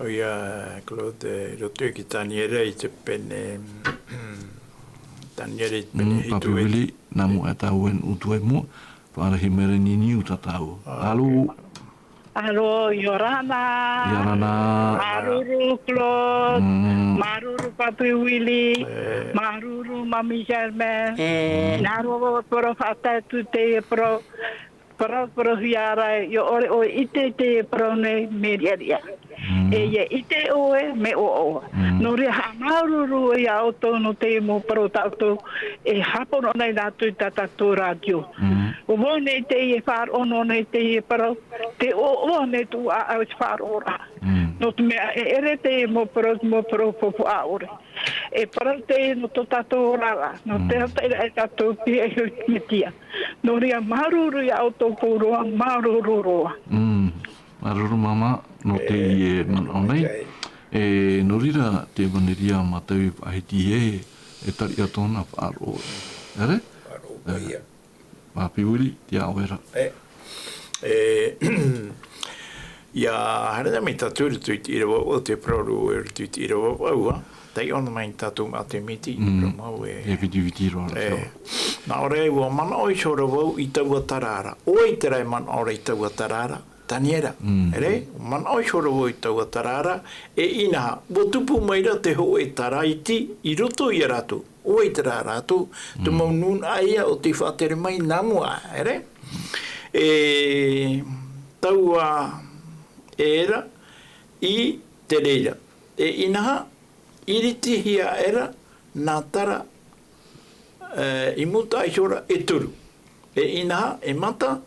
O ia, Claude, roto ki taniere i te pene, taniere i te pene hitu e. Papi wili, nā mua e tau en utu e mua, whārahi mere ni niu tatau. Alo. Alo, Yorana. Yorana. Maruru, Claude. Maruru, Papi Willy. Maruru, Mami Germain. Naro, pro fata tu te pro hiara, yo ore o ite te pro ne Média. E ite oe me o. No re ha maruru e auto no te mo pro tato e hapono nei datu tatato radio. O vone te e far ono ne te e pro te o ne tu a far ora. No me ere te mo pro popo aure. E pro te no tato ora no te e tato pi e metia. No re maruru e auto puro maruru. Maruru mama no te ie manonei. E no rira te maneria matau ahiti e tari a tōna whaaro. Ere? Whaaro paia. Papi wili, te awera. Ia, harana me taturi tui te irawa o te proru e tui te irawa aua. Tei ona mai tatu ma te miti. E viti roa. Nā ore ua mana oi sora wau i taua tarara. Oi te rai mana ore i taua tarara. taniera. Ere, man oi horo i tau atarara, e ina, wo tupu maira te ho e taraiti, i roto i ratu, o e tararatu, tu mau nun aia o te whatere mai namua, ere? E tau a era i te reira. E inaha, iriti hia era, nā tara i muta aihora e turu. E inaha, e mata,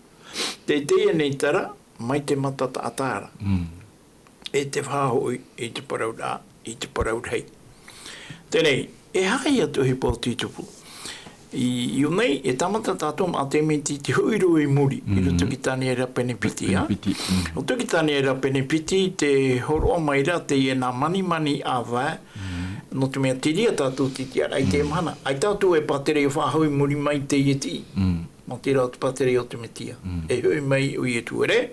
te teia nei tara, mai te mata ta atara. E te whahoi i te paraura, i te paraurhei. Tenei, e hai atu he pō titupu. I unei, e tamata tātou a te menti te huiru i muri, i rutu ki tāne era penepiti, ha? O tuki tāne era penepiti, te horoa maira, te e nā mani a wā, no te mea tiria tātou titia, ai te mana. Ai tātou e patere o whahoi muri mai te ieti. Mo te rau te patere o te metia. E hui mai ui e tuere.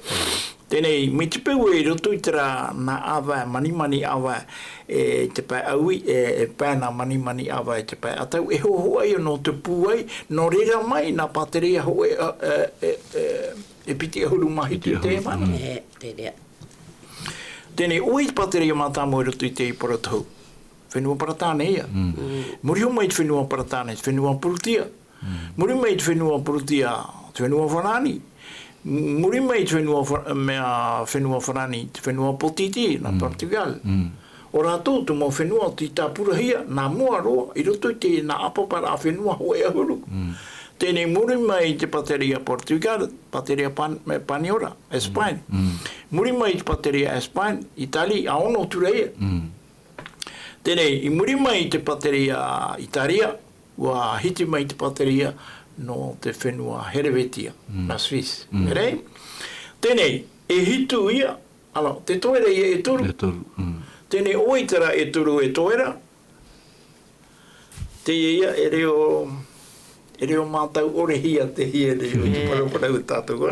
Tēnei, me te peu e roto i tera nā awa, mani awa, e te pai aui, e pai nā mani awa e te pai atau, e ho ai no te pūai, no rera mai nā patere ho e piti ahuru mahi te te mana. Te rea. Tēnei, oi te patere o mātāmo e roto i te i paratau. Whenua paratāne ia. Muri ho mai te whenua paratāne, te whenua purutia. Muri mai te whenua purutia, te whenua whanani. Muri mai te whenua whanani, te whenua potiti, na Portugal. O rātou, tu mau whenua ti tā purahia, nā mua roa, i roto i te nā apapara a whenua ho e ahuru. Tēnei muri mai te pateria Portugal, pateria Paniora, Espagne. Muri mai te pateria Espagne, Itali, a ono tureia. Tēnei, i muri mai te pateria Italia, ua hiti mai te pateria no te whenua Herevetia, na Swiss. Rei? Tēnei, e hitu ia, ala, te toera ia e toru. Tēnei, oitara e toru e toera. Te ia, e reo mātau orehia te hia reo, te paraparau tātou.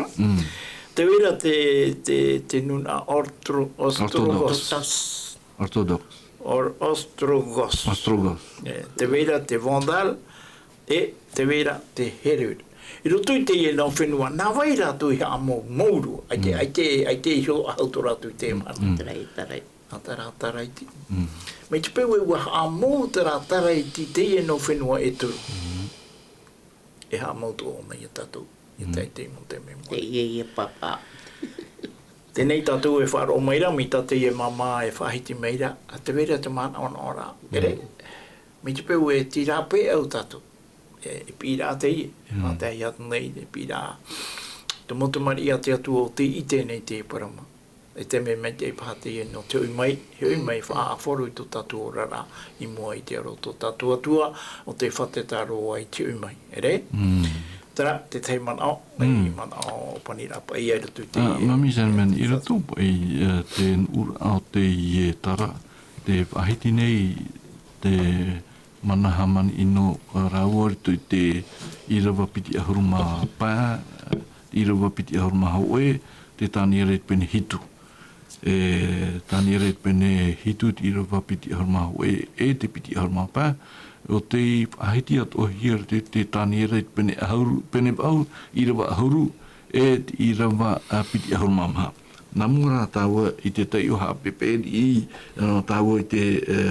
Te wera te nuna Ostrogos. Te vera te Vandal e te vera te Herod. I roto i te e nau whenua, nā vai rātu i ha mouru, ai te iho auto rātu i te mana. Taraiti. Mai te peu e ua ha mou taraiti te e nau whenua e turu. E ha mou tu o mai e tatu, i te mo te me mo. Te ie papa. Tēnei tātou e wharo meira, mi tate e mama e whahiti meira, a te vera te mana on ora. Ere, mi te peu e tira pe au tātou. E pira te ie, a te ai atu nei, e pira. Te motumari a te atu o te i tēnei te parama. E te me me te pahate e no te ui mai wha a whoru i tō tātou o rara i mua i te aro tō tātou atua o te whatetaro ai te ui mai. Ere? Tara, te tei manao, nei manao panirapa i aira tu te ie. Mami Sherman, i rato i te ura o te ie tara, te ahiti nei te manahaman ino rauari tu te irawa piti ahuruma pā, irawa piti ahuruma haue, te tāni reit pene hitu. Tāni reit pene hitu te irawa piti ahuruma haue, e te piti ahuruma pā, o te ahiti at o hia te tāni reit pene ahuru, pene au, irawa ahuru, e te irawa piti ahuru mamha. Nā mura tāua i te tei o hapepe i tāua i te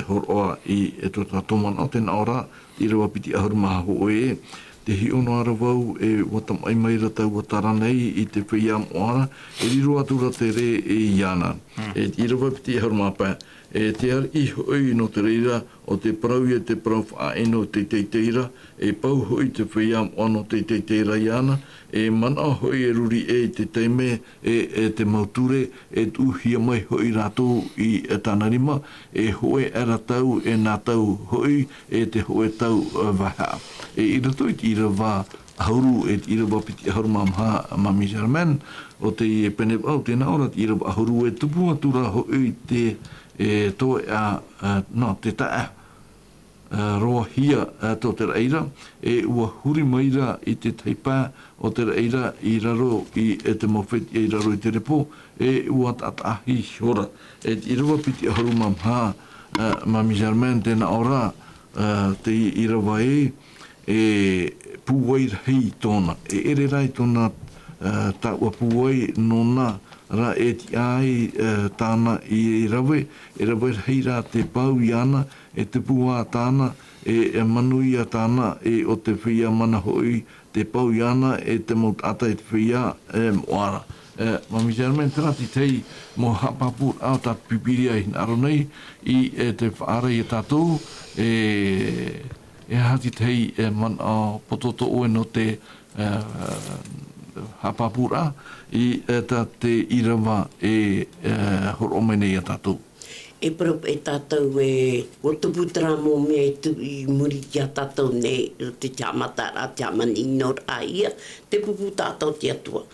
horoa i tō tātoman o tēnā ora, irawa piti ahuru maha hoe, te hi ono ara wau e wata mai mai ratau o taranei i te whia moara, e riro atura te re e iana. E irawa piti ahuru maha e te ar i hoi no te reira o te parau e te parau whaeno te teiteira, e pau hoi te whia ono te teiteira iana, e mana hoi e ruri e te teime e te mauture, e tuhia mai hoi rātou i tānarima, e hoi e ratau e nā tau hoi e te hoi tau waha. E i rato i te irawa ahuru e te irawa piti ahuru mamha Mami Sherman, o te pene au tēnā ora te irawa ahuru e tupu atura hoi te e tō te tae roa hia tō te reira, e ua huri maira i te teipā o te reira i raro i te mawheti i raro i te repo, e ua tatahi hora. E te irawa piti ahuru mamha Mami Sherman tēnā ora te irawa e puwai rahi tōna, e ere rai tōna taua puwai nōna ra e ti ai tāna i rawe, e rawe heira te pau i ana, e te puha tāna, e manuia tāna, e o te whia mana hoi, te pau i ana, e te maut ata e te whia moara. Mami Germain, tēnā ti tei mō hapapur au tā pipiria i naro nei, i te whaara i tātou, e hati tei man o pototo oe no te hapapura i ta te irawa horomene i tātou. E prop e tātou o tuputara mō mea i muri ki a tātou nei, te tiamatara, tiamani nor a ia, te pupu tātou te atua.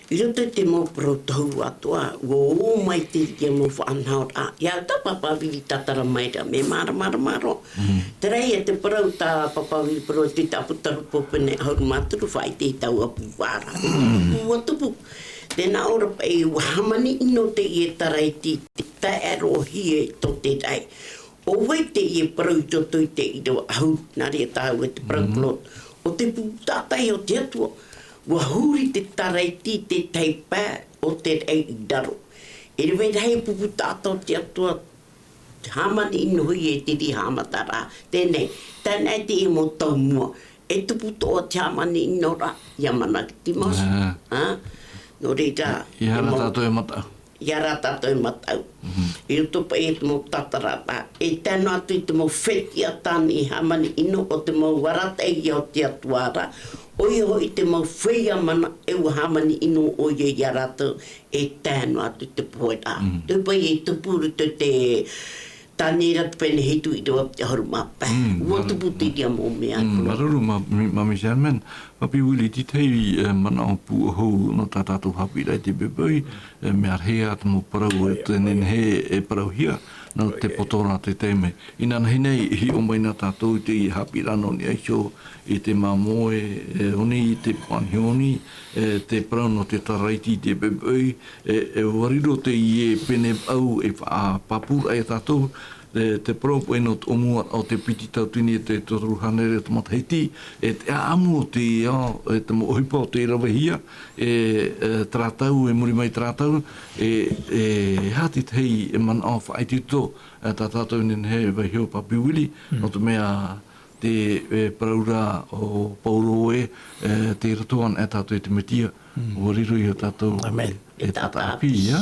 I roto te mō protau atua, o mai te kia mō whanhaur a, ia ta papawiri tatara maira, me mara. Te rei e te parau tā papawiri parau te taputaru popene hauru maturu, whai te tau apu wāra. Ua tupu. Tēnā ora e wahamani ino te i e tarai te taero hie to te rai. O wai te i e parau toto i te i te hau, nari e tāu e te parau plot. O te pūtātai o te atua. Wa huri te taraiti te taipā o te rei i daro. E rewe rei pupu tātou te atua hamani ino hui e te ri hamatara. Tēnei, tēnei te i mō tau mua. E tupu toa te hamani ino ra, ia mana ki te mas. No reira. I hara tātou e matau. I hara tātou e matau. I roto pa e te mō tatarata. E tēnu atu i te mō wheti a tāni hamani ino o te mō warata i o te atuara. Oi hoi te mau whea mana e wahamani ino o ye yarata e tēnu atu te poeta. Te pai e te puru te tānera te pene hitu i roa te haru mapa. Ua te puti ria mō mea. Maruru, Mami Germain, papi wili ti tei mana o pu hou no tātātou Haapiiraa te bebei, mea hea te mō parau e tēnen he e parau hia. No te potora te teme. Ina nei hi o mai na tātou te i Haapiiraa no ni aisho i te mamoe oni, i te panhioni, te parau no te taraiti te bebei, e wariro te i e pene au e papura e tātou, te propo e no te omua o te piti tautini e te toruhanere o te matahiti, e te amu o te mo ohipa o te rawahia, trātau, e muri mai trātau, e hati tei e man o whaitito, tā tātou nen he wahio papiwili, no te mea te paraura o pauroe, te ratoan e tātou e te Média, o riro i o tātou. Amen. E tātāpi, ia?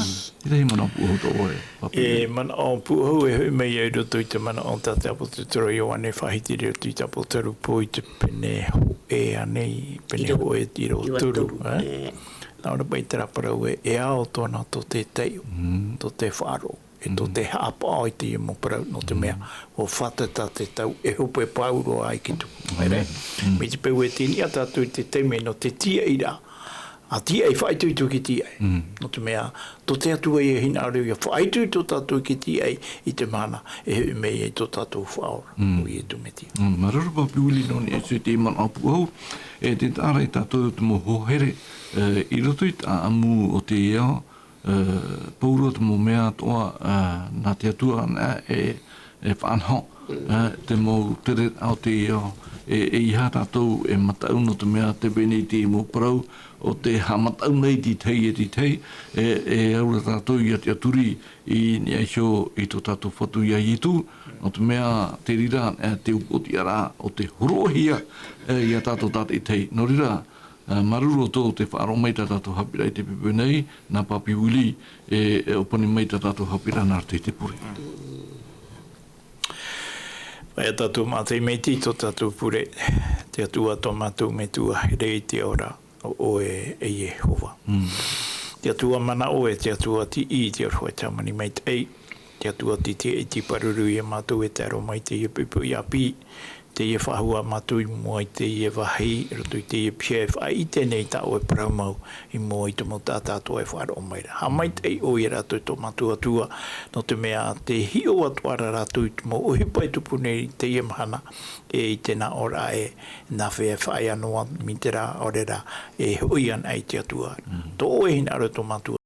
I rei mana o puhou tō oe. E mana o puhou e hui mei e roto i te mana o tāte apo te toro i o ane whahiti reo tu i te apo taru po i te pene ho e anei, pene ho e tiro turu. Nā ora pai te raparau e ao tōna tō te teio, tō te whāro. E tō te hapa o i te mo parau no te mea o whatata te tau e hopo e pauro ai ki tu. Me te peu e tini a tātou te teime no te tia ira. A tia e whaitu i tu ki tia e. No te mea, tō te atua e hina areu ia whaitu i tō tātou ki tia e i te mana e hui mei e tō tātou whaora. O i e tu me tia. Maruru papi uli noni e sui te iman apu au. E te tāra i tātou te mo hohere. I roto i tā amu o te iao. Pauro te mo mea toa nā te atua e whanho. Te mo tere au te iao. E iha tātou e matau no te mea te bene te mo parau o te hamatau nei ti tei e ti tei. E aura tātou i ati aturi i ni aisho i tō tātou whatu i aitu. No te mea te rira te upoti ara o te horohia i a tātou tātou i tei. No rira, maruru o tō te whaaro mai tātou Haapiiraa i te pepe nei, nā papi wili e opani mai tātou Haapiiraa nā te te puri. Vai tātou mātei mei tito tātou pure, te atua tō mātou me tua rei te ora o e Jehova. Te atua mana o e te atua ti i te orhua tamani mai tei, te atua ti te e ti paruru i e mātou e te aro mai te i pipu i api, te i e whahua mātou i mua i te i e wahi, roto i te i e pia e wha i tēnei tā o e praumau i mua i te mo tātātua e whaaro maira. Ha mai te o i rato i tō mātou atua, no te mea te hio atuara rato i te mo uhipa i tupu nei te i e mahana e i tēnā ora e nā whea whae anoa mi te rā orera e hui ana i te atua. Tō e hina aro tō mātou